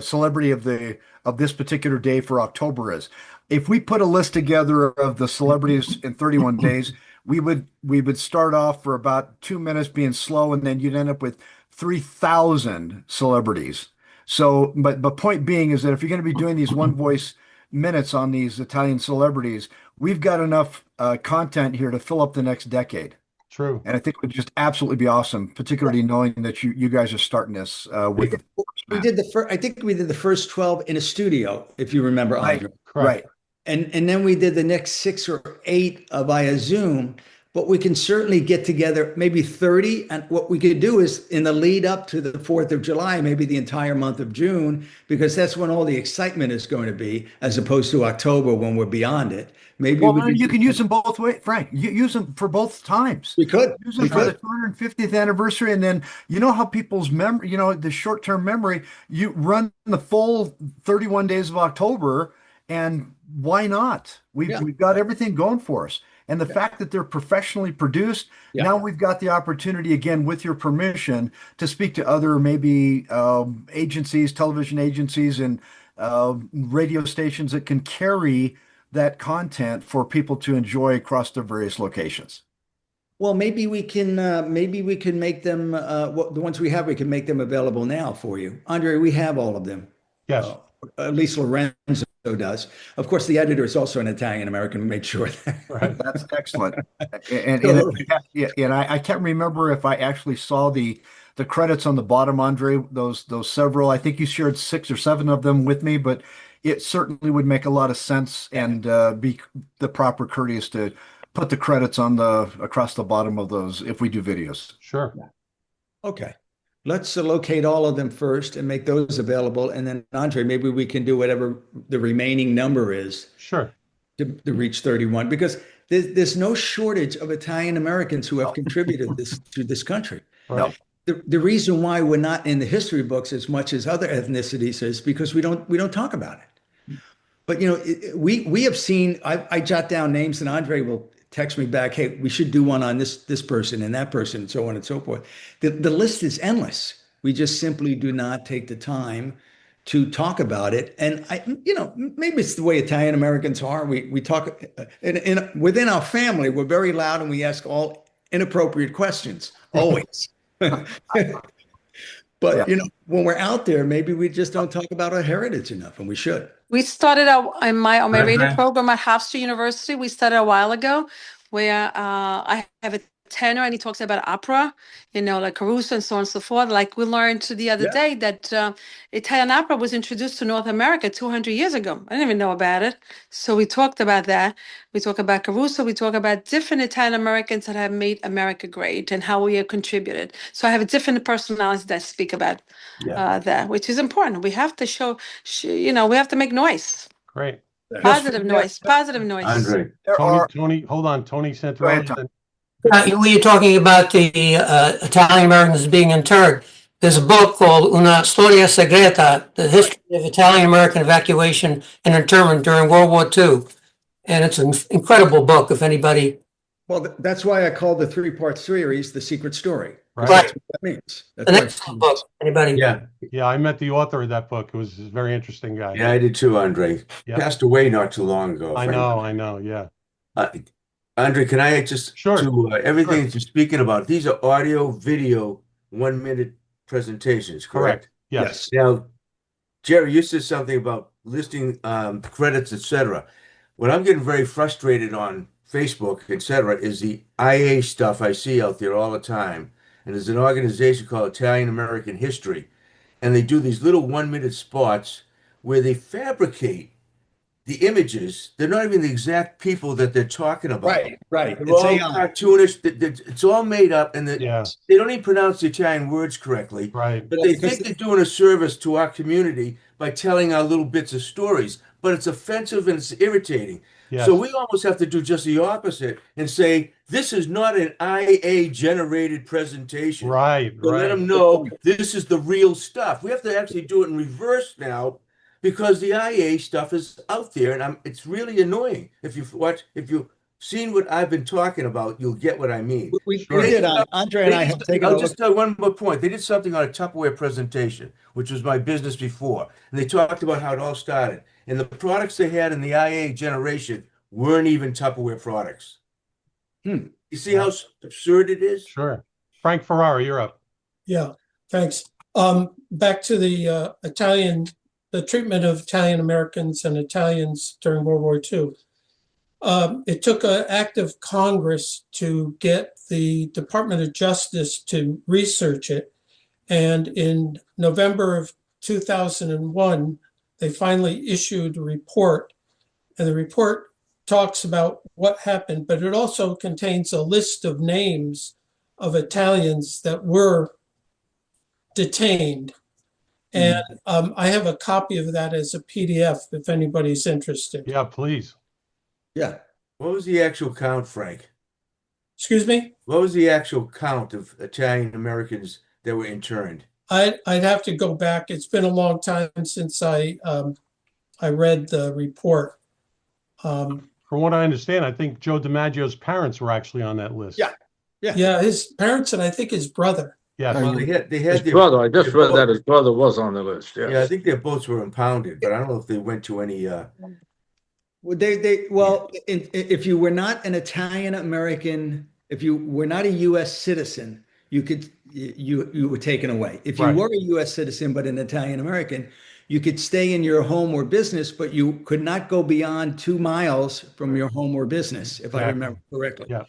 celebrity of this particular day for October is. If we put a list together of the celebrities in 31 days, we would start off for about 2 minutes being slow, and then you'd end up with 3,000 celebrities. So, but point being is that if you're going to be doing these One Voice minutes on these Italian celebrities, we've got enough content here to fill up the next decade. True. And I think it would just absolutely be awesome, particularly knowing that you guys are starting this with. We did I think we did the first 12 in a studio, if you remember, Andre. Right. And then we did the next 6 or 8 via Zoom. But we can certainly get together maybe 30. And what we could do is in the lead up to the 4th of July, maybe the entire month of June, because that's when all the excitement is going to be, as opposed to October when we're beyond it. Maybe you can use them both ways, Frank. You use them for both times. We could use them for the 250th anniversary, and then how people's memory, the short-term memory. You run the full 31 days of October, and why not? We've got everything going for us. And the fact that they're professionally produced, now we've got the opportunity, again, with your permission, to speak to other maybe agencies, television agencies, and radio stations that can carry that content for people to enjoy across their various locations. Well, maybe we can make them the ones we have. We can make them available now for you, Andre. We have all of them. Yes. At least Lorenzo does. Of course, the editor is also an Italian American. Made sure that. Right. That's excellent. And I can't remember if I actually saw the credits on the bottom, Andre, those several. I think you shared 6 or 7 of them with me, but it certainly would make a lot of sense and be the proper courteous to put the credits on across the bottom of those if we do videos. Sure. Okay. Let's locate all of them first and make those available. And then, Andre, maybe we can do whatever the remaining number is. Sure. To reach 31, because there's no shortage of Italian Americans who have contributed to this country. Right. The reason why we're not in the history books as much as other ethnicities is because we don't talk about it. But we have seen. I jot down names, and Andre will text me back, hey, we should do one on this person and that person, and so on and so forth. The list is endless. We just simply do not take the time to talk about it. And maybe it's the way Italian Americans are. We talk within our family, we're very loud and we ask all inappropriate questions, always. But when we're out there, maybe we just don't talk about our heritage enough, and we should. We started on my radio program at Hofstra University. We started a while ago, where I have a tenor and he talks about opera, like Caruso and so on and so forth. Like we learned the other day that Italian opera was introduced to North America 200 years ago. I didn't even know about it. So we talked about that. We talk about Caruso. We talk about different Italian Americans that have made America great and how we have contributed. So I have a different personality that speak about that, which is important. We have to show, we have to make noise. Great. Positive noise. Positive noise. Andre. Tony, hold on. Tony sent We were talking about the Italian Americans being interred. There's a book called Una Storia Segreta, the history of Italian American evacuation and internment during World War II. And it's an incredible book, if anybody. Well, that's why I called the 3-part series The Secret Story. Right. That's what that means. An excellent book. Anybody? Yeah, I met the author of that book. It was a very interesting guy. Yeah, I did too, Andre. Passed away not too long ago. I know, yeah. Andre, can I just do everything that you're speaking about? These are audio, video, 1-minute presentations, correct? Yes. Now, Jerry, you said something about listing credits, etc. What I'm getting very frustrated on Facebook, etc., is the IA stuff I see out there all the time. And there's an organization called Italian American History, and they do these little 1-minute spots where they fabricate the images. They're not even the exact people that they're talking about. Right. They're all cartoonish. It's all made up, and they don't even pronounce the Italian words correctly. Right. But they think they're doing a service to our community by telling our little bits of stories. But it's offensive and it's irritating. Yes. So we almost have to do just the opposite and say, this is not an IA-generated presentation. Right. Let them know this is the real stuff. We have to actually do it in reverse now, because the IA stuff is out there, and it's really annoying. If you've seen what I've been talking about, you'll get what I mean. We did. Andre and I have taken. I'll just tell one more point. They did something on a Tupperware presentation, which was my business before, and they talked about how it all started. And the products they had in the IA generation weren't even Tupperware products. You see how absurd it is? Sure. Frank Ferrara, you're up. Yeah, thanks. Back to the the treatment of Italian Americans and Italians during World War II. It took an act of Congress to get the Department of Justice to research it. And in November of 2001, they finally issued a report. And the report talks about what happened, but it also contains a list of names of Italians that were detained. And I have a copy of that as a PDF if anybody's interested. Yeah, please. Yeah. What was the actual count, Frank? Excuse me? What was the actual count of Italian Americans that were interned? I'd have to go back. It's been a long time since I read the report. From what I understand, I think Joe DiMaggio's parents were actually on that list. Yeah, his parents and I think his brother. Yeah, Well, they had His their brother. I just read that his brother was on the list. Yes. Yeah, I think their boats were impounded, but I don't know if they went to any. If you were not an Italian American, if you were not a U.S. citizen, you were taken away. If you were a U.S. citizen but an Italian American, You could stay in your home or business, but you could not go beyond 2 miles from your home or business, if I remember correctly. Yeah.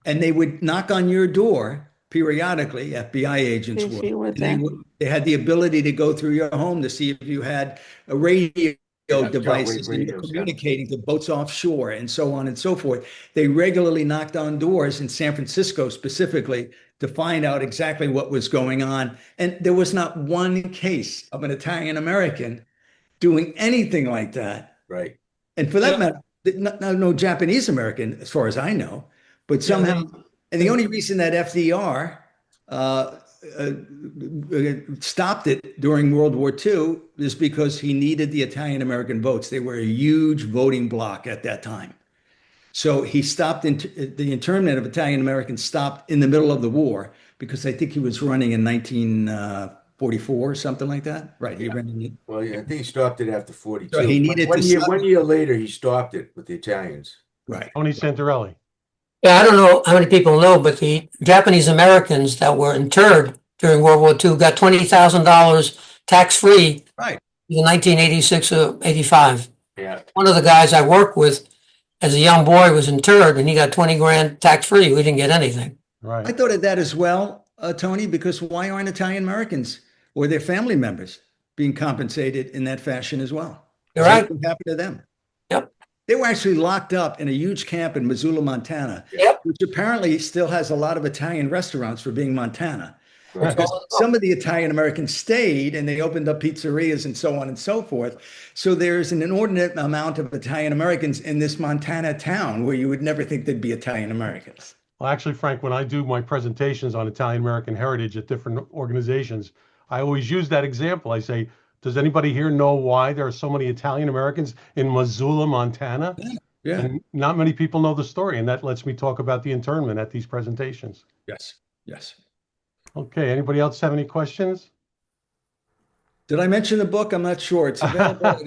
And they would knock on your door periodically, FBI agents If would. you were And there. they had the ability to go through your home to see if you had a radio devices and you're radios, yeah. communicating to boats offshore and so on and so forth. They regularly knocked on doors in San Francisco specifically to find out exactly what was going on. And there was not one case of an Italian American doing anything like that. Right. And for that matter, no Japanese American, as far as I know, but somehow, and the only reason that FDR stopped it during World War II is because he needed the Italian American votes. They were a huge voting bloc at that time. So he stopped the internment of Italian Americans stopped in the middle of the war because I think he was running in 1944 or something like that. Right. He ran in, Well, I think he stopped it after 42. So he needed one to year, stop- 1 year later, he stopped it with the Italians. right. Tony Santarelli. Yeah, I don't know how many people know, but the Japanese Americans that were interred during World War II got $20,000 tax-free Right. in 1986 or 85. Yeah. One of the guys I worked with as a young boy was interred and he got 20 grand tax-free. We didn't get anything. Right. I thought of that as well, Tony, because why aren't Italian Americans or their family members being compensated in that fashion as well? You're right. What happened to them? Yep. They were actually locked up in a huge camp in Missoula, Montana, Yep. which apparently still has a lot of Italian restaurants for being Montana. Right. Because some of the Italian Americans stayed and they opened up pizzerias and so on and so forth. So there's an inordinate amount of Italian Americans in this Montana town where you would never think there'd be Italian Americans. Well, actually, Frank, when I do my presentations on Italian American heritage at different organizations, I always use that example. I say, does anybody here know why there are so many Italian Americans in Missoula, Montana? Yeah. And not many people know the story, and that lets me talk about the internment at these presentations. Yes. Yes. Okay, anybody else have any questions? Did I mention the book? I'm not sure. It's available.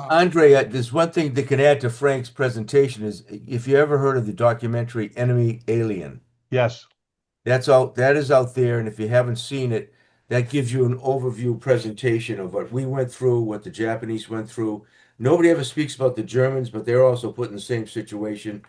Andre, there's one thing that can add to Frank's presentation is if you ever heard of the documentary Enemy Alien. Yes. That is out there, and if you haven't seen it, that gives you an overview presentation of what we went through, what the Japanese went through. Nobody ever speaks about the Germans, but they're also put in the same situation.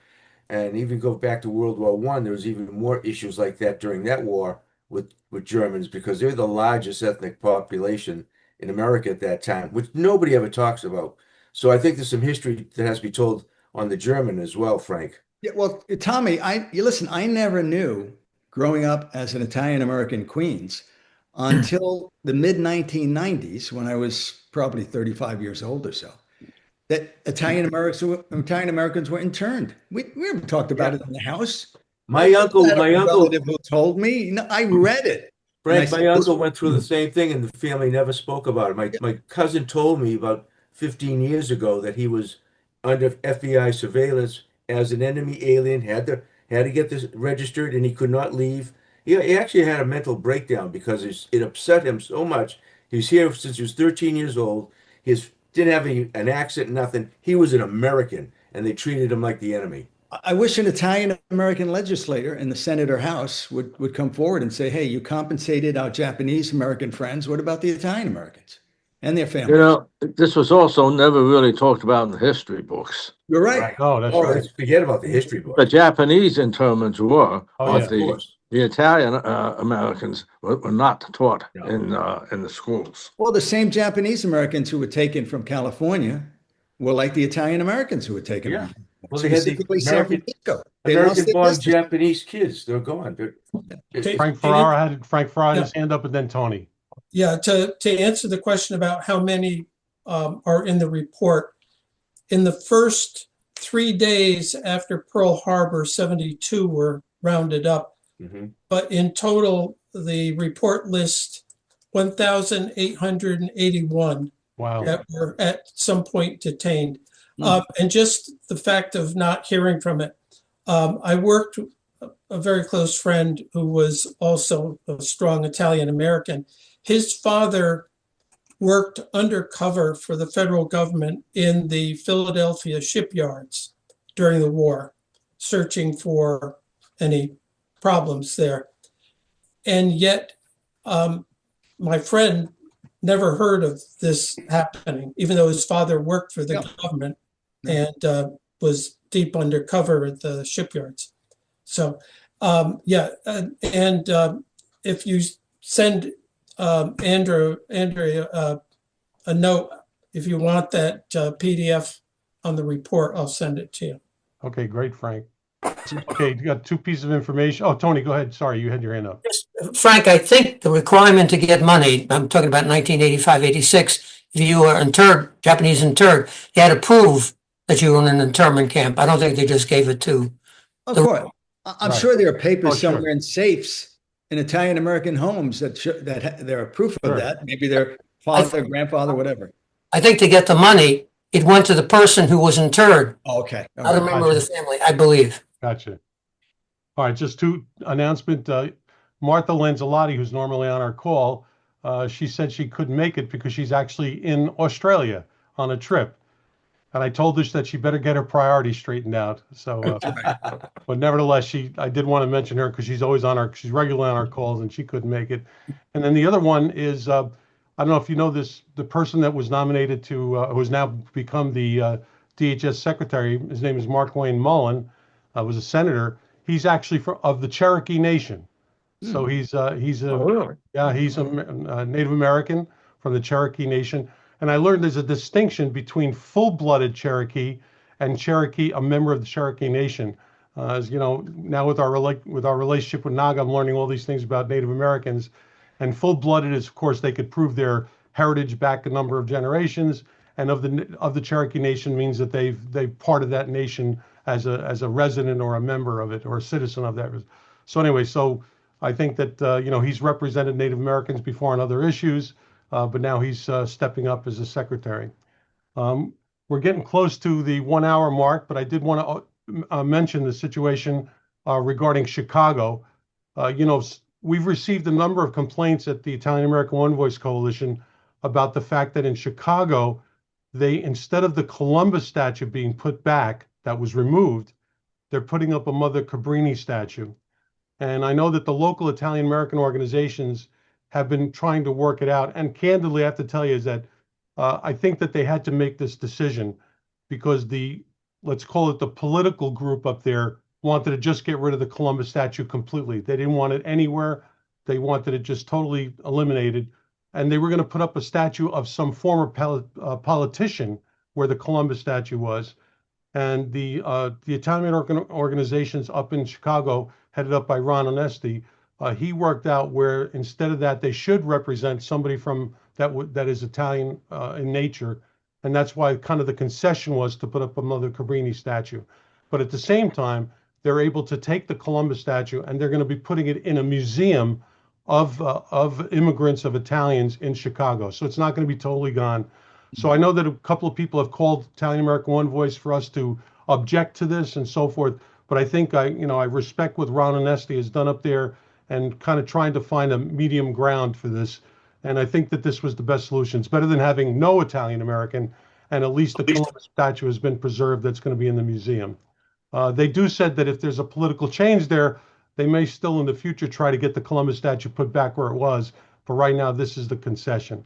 And even go back to World War I, there was even more issues like that during that war with Germans because they're the largest ethnic population in America at that time, which nobody ever talks about. So I think there's some history that has to be told on the German as well, Frank. Yeah, well, Tommy, listen, I never knew growing up as an Italian American Queens until the mid 1990s when I was probably 35 years old or so, that Italian Americans were interned. We haven't talked about it in the house. My uncle relative who told me. No, I read it. Frank, my uncle went through the same thing, and the family never spoke about it. My cousin told me about 15 years ago that he was under FBI surveillance as an enemy alien, had to get this registered, and he could not leave. He actually had a mental breakdown because it upset him so much. He was here since he was 13 years old. He didn't have an accent, nothing. He was an American, and they treated him like the enemy. I wish an Italian American legislator in the Senate or House would come forward and say, hey, you compensated our Japanese American friends. What about the Italian Americans and their families? You know, this was also never really talked about in the history books. You're right. Oh, that's right. Forget about the history books. The Japanese internments were, Oh, but yeah. the Italian Americans were not taught in the schools. Well, the same Japanese Americans who were taken from California were like the Italian Americans who were taken. Yeah. From Well, they had the specifically San Francisco. They lost their American-born business. Japanese kids. They're gone. Frank Ferrara had his hand up, and then Tony. Yeah, to answer the question about how many are in the report, in the first 3 days after Pearl Harbor, 72 were rounded up. Mm-hmm. But in total, the report lists 1,881 Wow. that were at some point detained. And just the fact of not hearing from it. I worked with a very close friend who was also a strong Italian American. His father worked undercover for the federal government in the Philadelphia shipyards during the war, searching for any problems there. And yet, my friend never heard of this happening, even though his father worked for the Yeah. government Yeah. and was deep undercover at the shipyards. So, if you send Andrea a note, if you want that PDF on the report, I'll send it to you. Okay, great, Frank. Okay, you got two pieces of information. Oh, Tony, go ahead. Sorry, you had your hand up. Frank, I think the requirement to get money, I'm talking about 1985, 86, if you were interred, Japanese interred, you had to prove that you were in an internment camp. I don't think they just gave it to. Of course. I'm Right. sure there are papers Oh, sure. somewhere in safes in Italian American homes that there are proof of Sure. that. Maybe their father, grandfather, whatever. I think to get the money, it went to the person who was interred, Oh, okay. All not a right. member of the family, I believe. Gotcha. All right, just two announcement. Martha Lanzalotti, who's normally on our call, she said she couldn't make it because she's actually in Australia on a trip. And I told her that she better get her priorities straightened out. So, but nevertheless, I did want to mention her because she's regularly on our calls and she couldn't make it. And then the other one is, I don't know if you know this, the person that was nominated to, who's now become the DHS secretary, his name is Mark Wayne Mullen, was a senator. He's actually of the Cherokee Nation. So he's a Native American from the Cherokee Nation. And I learned there's a distinction between full-blooded Cherokee and Cherokee, a member of the Cherokee Nation. As you know, now with our relationship with NAGA, I'm learning all these things about Native Americans. And full-blooded is, of course, they could prove their heritage back a number of generations. And of the Cherokee Nation means that they've part of that nation as a resident or a member of it or a citizen of that. So anyway, I think that he's represented Native Americans before on other issues. But now he's stepping up as a secretary. We're getting close to the 1 hour mark, but I did want to mention the situation regarding Chicago. We've received a number of complaints at the Italian American One Voice Coalition about the fact that in Chicago, instead of the Columbus statue being put back that was removed, they're putting up a Mother Cabrini statue. And I know that the local Italian American organizations have been trying to work it out. And candidly, I have to tell you is that I think that they had to make this decision because let's call it the political group up there, wanted to just get rid of the Columbus statue completely. They didn't want it anywhere. They wanted it just totally eliminated. And they were going to put up a statue of some former politician where the Columbus statue was. And the Italian organizations up in Chicago, headed up by Ron Onesti, he worked out where instead of that, they should represent somebody from that is Italian in nature. And that's why kind of the concession was to put up a Mother Cabrini statue. But at the same time, they're able to take the Columbus statue and they're going to be putting it in a museum of immigrants, of Italians in Chicago. So it's not going to be totally gone. So I know that a couple of people have called Italian American One Voice for us to object to this and so forth. But I think I respect what Ron Onesti has done up there and kind of trying to find a medium ground for this. And I think that this was the best solution. It's better than having no Italian American, and at least the Columbus statue has been preserved that's going to be in the museum. They do said that if there's a political change there, they may still in the future try to get the Columbus statue put back where it was. But right now, this is the concession.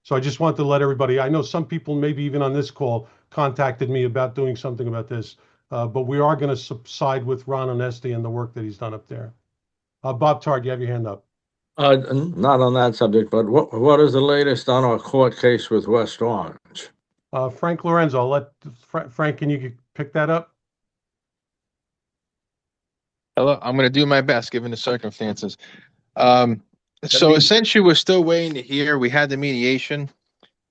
So I just want to let everybody, I know some people, maybe even on this call, contacted me about doing something about this. But we are going to side with Ron Onesti and the work that he's done up there. Bob Tard, you have your hand up. Not on that subject, but what is the latest on our court case with West Orange? Frank Lorenzo, I'll let Frank, can you pick that up? Hello, I'm going to do my best given the circumstances. So essentially, we're still waiting to hear. We had the mediation.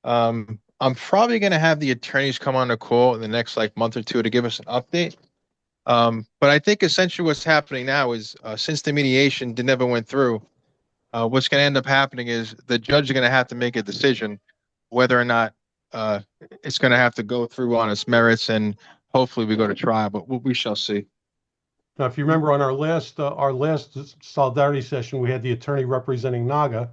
I'm probably going to have the attorneys come on the call in the next month or two to give us an update. But I think essentially what's happening now is since the mediation never went through, what's going to end up happening is the judge is going to have to make a decision whether or not it's going to have to go through on its merits, and hopefully we go to trial. But we shall see. Now, if you remember on our last solidarity session, we had the attorney representing NAGA,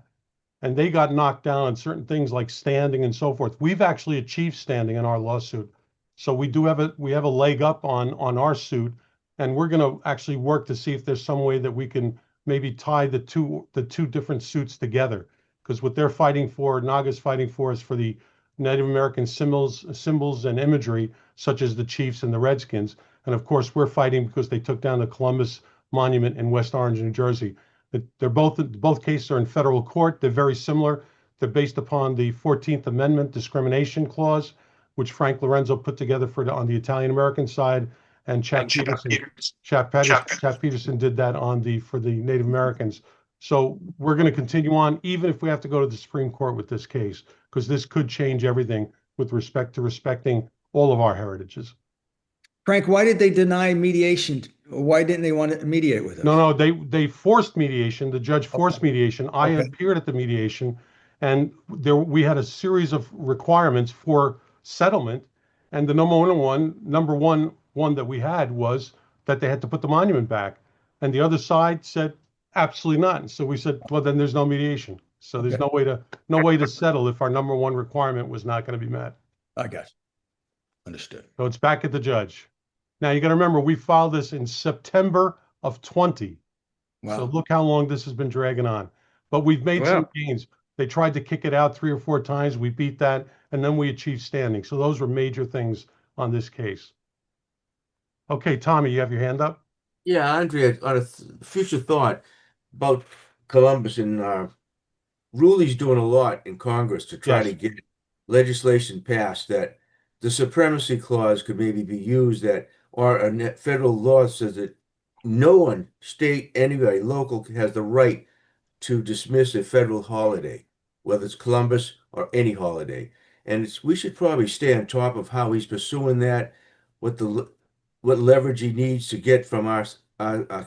and they got knocked down on certain things like standing and so forth. We've actually achieved standing in our lawsuit. So we have a leg up on our suit, and we're going to actually work to see if there's some way that we can maybe tie the two different suits together. because what they're fighting for, NAGA's fighting for, is for the Native American symbols and imagery, such as the Chiefs and the Redskins. And of course, we're fighting because they took down the Columbus Monument in West Orange, New Jersey. They're both cases are in federal court. They're very similar. They're based upon the 14th Amendment discrimination clause, which Frank Lorenzo put together on the Italian American side, and Chap Peterson did that for the Native Americans. So we're going to continue on, even if we have to go to the Supreme Court with this case, because this could change everything with respect to respecting all of our heritages. Frank, why did they deny mediation? Why didn't they want to mediate with us? No, they forced mediation. The judge forced mediation. I appeared at the mediation, and we had a series of requirements for settlement. And the number one that we had was that they had to put the monument back. And the other side said, absolutely not. And so we said, well, then there's no mediation. So there's no way to settle if our number one requirement was not going to be met. I got you. Understood. So it's back at the judge. Now you got to remember, we filed this in September of 20. Wow. So look how long this has been dragging on. But we've made some gains. They tried to kick it out 3 or 4 times. We beat that, and then we achieved standing. So those were major things on this case. Okay, Tommy, you have your hand up? Yeah, Andrea, on a future thought about Columbus, and Ruley's doing a lot in Congress to try to get legislation passed that the supremacy clause could maybe be used, that, or a federal law says that no one, state, anybody, local, has the right to dismiss a federal holiday, whether it's Columbus or any holiday. And we should probably stay on top of how he's pursuing that, what leverage he needs to get from our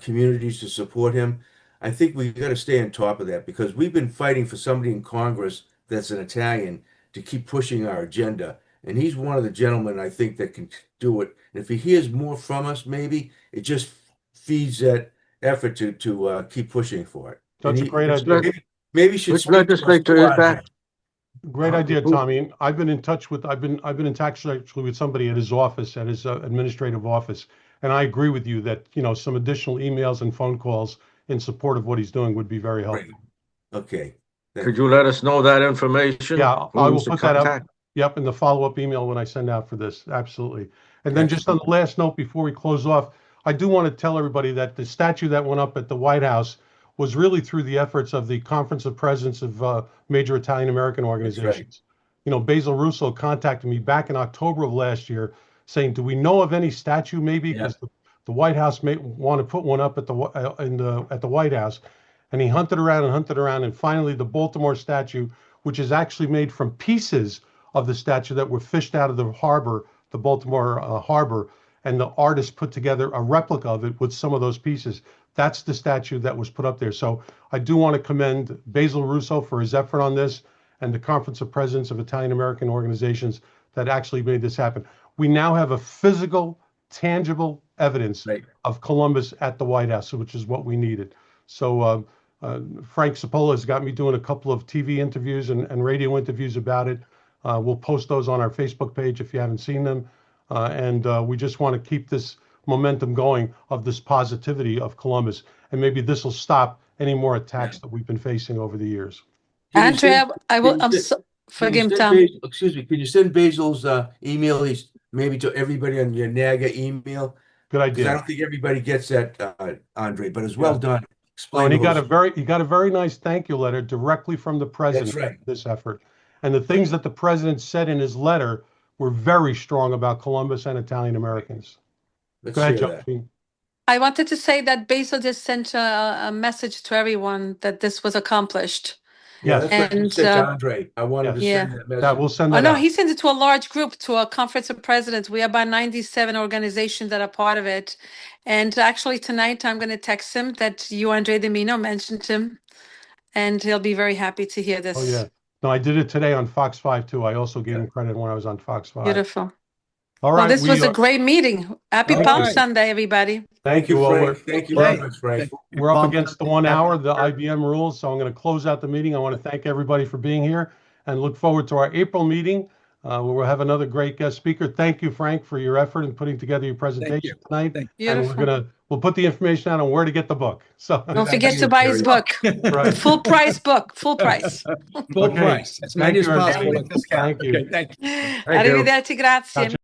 communities to support him. I think we got to stay on top of that, because we've been fighting for somebody in Congress that's an Italian to keep pushing our agenda. And he's one of the gentlemen, I think, that can do it. And if he hears more from us, maybe it just feeds that effort to keep pushing for it. That's a great idea. Maybe should legislator is that? Great idea, Tommy. I've been in touch with actually with somebody at his office, at his administrative office, and I agree with you that some additional emails and phone calls in support of what he's doing would be very helpful. Right. Okay. Could you let us know that information? Yeah, I will put that up. Yep, in the follow-up email when I send out for this. Absolutely. And then just on the last note before we close off, I do want to tell everybody that the statue that went up at the White House was really through the efforts of the Conference of Presidents of major Italian American organizations. Right. Basil Russo contacted me back in October of last year saying, do we know of any statue maybe? Because the White House may want to put one up at the White House. And he hunted around, and finally the Baltimore statue, which is actually made from pieces of the statue that were fished out of the harbor, the Baltimore harbor, and the artist put together a replica of it with some of those pieces. That's the statue that was put up there. So I do want to commend Basil Russo for his effort on this, and the Conference of Presidents of Italian American organizations that actually made this happen. We now have a physical, tangible evidence of Columbus at the White House, which is what we needed. So Frank Cipolla has got me doing a couple of TV interviews and radio interviews about it. We'll post those on our Facebook page if you haven't seen them. And we just want to keep this momentum going of this positivity of Columbus. And maybe this will stop any more attacks that we've been facing over the years. Andrea, forgive me, Tom. Excuse me, can you send Basil's email maybe to everybody on your NAGA email? Good idea. I don't think everybody gets that, Andre, but it's well done. And he got a very nice thank you letter directly from the president for this effort. And the things that the president said in his letter were very strong about Columbus and Italian Americans. Go ahead, Josephine. I wanted to say that Basil just sent a message to everyone that this was accomplished. Yeah, that's what you said to Andre. I wanted to send that message. Yeah, we'll send that out. He sent it to a large group, to a Conference of Presidents. We have about 97 organizations that are part of it. And actually tonight I'm going to text him that you, Andre Domino, mentioned him. And he'll be very happy to hear this. Oh, yeah. No, I did it today on Fox 5 too. I also gave him credit when I was on Fox 5. Beautiful. All right. Well, this was a great meeting. Happy Palm Sunday, everybody. Thank you, Frank. Thank you very much, Frank. We're up against the 1 hour, the IBM rules. So I'm going to close out the meeting. I want to thank everybody for being here and look forward to our April meeting where we'll have another great guest speaker. Thank you, Frank, for your effort in putting together your presentation tonight. Beautiful. And we'll put the information out on where to get the book. So Don't forget to buy his book. Right. Full price book, full price. Full Okay. price, as many Thank as you, everybody. possible. Thank you. Okay, thank you. Arrivederci, grazie. Ciao, ciao.